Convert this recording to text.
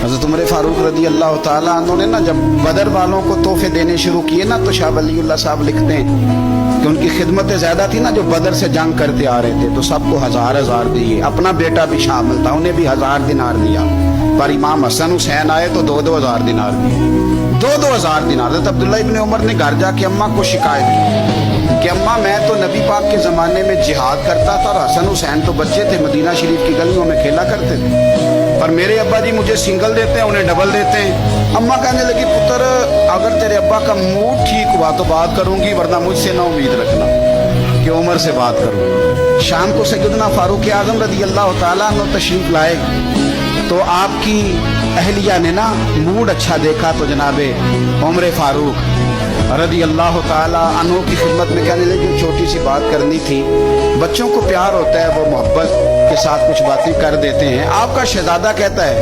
हज़रत उमर फारूक रदी अल्लाह ताला अन्हु ने ना जब बदर वालों को तोहफे देने शुरू किए ना, तो शाह वलीउल्लाह साहब लिखते हैं कि उनकी खिदमतें ज्यादा थी ना, जो बदर से जंग करते आ रहे थे, तो सबको हजार हजार दिए। अपना बेटा भी शामिल था, उन्हें भी 1000 दिनार दिया। पर इमाम हसन हुसैन आए तो 2-2 हजार दिनार दिए, 2-2 हजार दिनार। तो अब्दुल्ला इब्ने उमर ने घर जाके अम्मा को शिकायत की कि अम्मा, मैं तो नबी पाक के ज़माने में जिहाद करता था और हसन हुसैन तो बच्चे थे, मदीना शरीफ की गलियों में खेला करते थे, पर मेरे अब्बा जी मुझे सिंगल देते हैं, उन्हें डबल देते हैं। अम्मा कहने लगी, पुत्र अगर तेरे अब्बा का मूड ठीक हुआ तो बात करूंगी, वरना मुझसे ना उम्मीद रखना कि उमर से बात करूँ। शाम को सैयदना फारूक आज़म रज़ी अल्लाह ताला अन्हु तशरीफ लाए, तो आपकी अहलिया ने ना मूड अच्छा देखा तो जनाबे उमर फारूक रज़ी अल्लाह ताला अन्हु की खिदमत में कहने लगी, छोटी सी बात करनी थी। बच्चों को प्यार होता है, वो मोहब्बत के साथ कुछ बातें कर देते हैं। आपका शहजादा कहता है